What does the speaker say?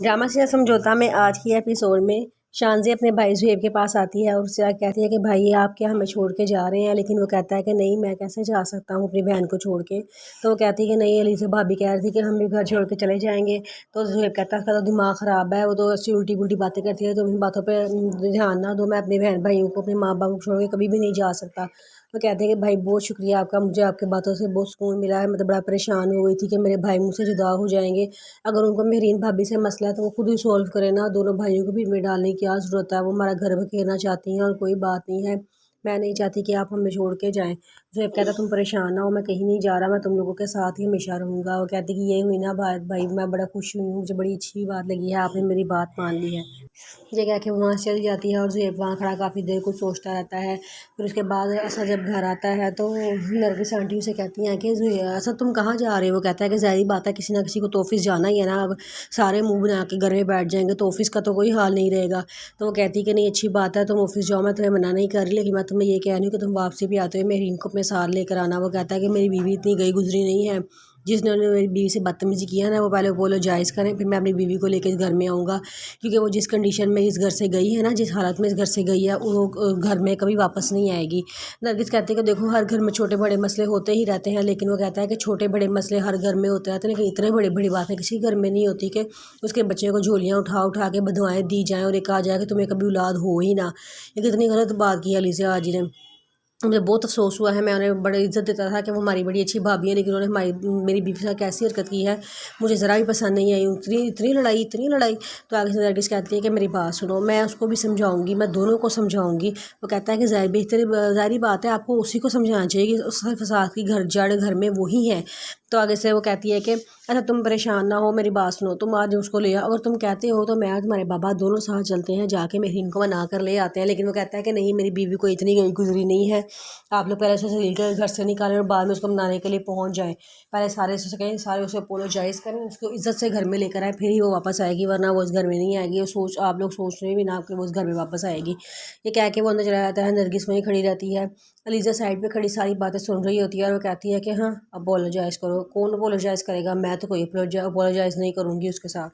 Drama से समझौता में आज की एपिसोड में शानज़ी अपने भाई ज़ुहैब के पास आती है और उससे कहती है कि भाई आप क्या हमें छोड़ के जा रहे हैं, लेकिन वो कहता है कि नहीं, मैं कैसे जा सकता हूँ अपनी बहन को छोड़ के। तो वो कहती है कि नहीं, अली से भाभी कह रही थी कि हम भी घर छोड़ के चले जाएंगे। तो ज़ुहैब कहता है उसका तो दिमाग ख़राब है, वो तो ऐसी उल्टी पुल्टी बातें करती है, तो इन बातों पर ध्यान ना दो, मैं अपने बहन भाइयों को, अपने माँ बाप को छोड़ के कभी भी नहीं जा सकता। तो कहते हैं कि भाई बहुत शुक्रिया आपका, मुझे आपके बातों से बहुत सुकून मिला है। मैं तो बड़ा परेशान हो गई थी कि मेरे भाई मुझसे जुदा हो जाएंगे। अगर उनको मेहरीन भाभी से मसला है तो वो खुद ही सॉल्व करे ना, दोनों भाइयों को भीड़ में डालने की क्या ज़रूरत है। वो हमारा घर बखेरना चाहती हैं और कोई बात नहीं है, मैं नहीं चाहती कि आप हमें छोड़ के जाएं। ज़ुहैब कहता तुम परेशान ना हो, मैं कहीं नहीं जा रहा, मैं तुम लोगों के साथ ही हमेशा रहूँगा। वो कहती कि ये हुई ना बात भाई, मैं बड़ा खुश हुई हूँ, मुझे बड़ी अच्छी बात लगी है, आपने मेरी बात मान ली है। ये कह के वो वहाँ से चली जाती है और ज़ुहैब वहाँ खड़ा काफ़ी देर कुछ सोचता रहता है। फिर उसके बाद असद जब घर आता है तो नरगिस आंटी उसे कहती हैं कि असद तुम कहाँ जा रहे हो। वो कहता है कि ज़ाहिर बात है किसी ना किसी को तो ऑफिस जाना ही है ना, अब सारे मुंह बना के घर में बैठ जाएंगे तो ऑफिस का तो कोई हाल नहीं रहेगा। तो वो कहती है कि नहीं अच्छी बात है, तुम ऑफिस जाओ, मैं तुम्हें मना नहीं कर रही, लेकिन मैं तुम्हें ये कह रही हूँ कि तुम वापसी भी आते हुए मेहरीन को अपने साथ लेकर आना। वो कहता है कि मेरी बीवी इतनी गई गुजरी नहीं है, जिसने मेरी बीवी से बदतमीज़ी किया ना वो पहले अपोलोजाइज़ करें, फिर मैं अपनी बीवी को लेकर इस घर में आऊँगा। क्योंकि वो जिस कंडीशन में इस घर से गई है ना, जिस हालत में इस घर से गई है, वो घर में कभी वापस नहीं आएगी। नरगिस कहती है कि देखो हर घर में छोटे बड़े मसले होते ही रहते हैं, लेकिन वो कहता है कि छोटे बड़े मसले हर घर में होते रहते हैं, लेकिन इतने बड़ी बड़ी बातें किसी घर में नहीं होती कि उसके बच्चे को झोलियाँ उठा उठा के बदवाएँ दी जाएँ और ये कहा जाए कि तुम्हें कभी औलाद हो ही ना। ये कितनी गलत बात की अली से आज ने। मुझे बहुत अफसोस हुआ है, मैं उन्हें बड़ी इज़्ज़त देता था कि वो हमारी बड़ी अच्छी भाभी है, लेकिन उन्होंने मेरी बीवी के साथ कैसी हरकत की है मुझे ज़रा भी पसंद नहीं आई। इतनी इतनी लड़ाई। तो आगे से नरगिस कहती है कि मेरी बात सुनो, मैं उसको भी समझाऊंगी, मैं दोनों को समझाऊंगी। वो कहता है कि ज़ाहिरी बात है, आपको उसी को समझाना चाहिए कि उस फसाद की जड़ घर में वही है। तो आगे से वो कहती है कि अच्छा तुम परेशान ना हो, मेरी बात सुनो, तुम आज उसको ले आओ, अगर तुम कहते हो तो मैं आज तुम्हारे बाबा दोनों साथ चलते हैं, जाके मेहरीन को मना कर ले आते हैं। लेकिन वो कहता है कि नहीं, मेरी बीवी को इतनी गई गुजरी नहीं है, आप लोग पहले उसे सलील कर घर से निकालें और बाद में उसको मनाने के लिए पहुंच जाएं। पहले सारे से कहें, सारे उसे अपोलोजाइज़ करें, उसको इज्जत से घर में लेकर आए, फिर ही वो वापस आएगी, वरना वो उस घर में नहीं आएगी। वो आप लोग सोच रहे भी ना कि वो उस घर में वापस आएगी। ये कह के वो अंदर चला जाता है। नरगिस वहीं खड़ी रहती है, अलीज़ा साइड पे खड़ी सारी बातें सुन रही होती है और वो कहती है कि हाँ अपोलोजाइज़ करो। कौन अपोलोजाइज़ करेगा, मैं तो कोई अपोलोजाइज़ नहीं करूँगी उसके साथ।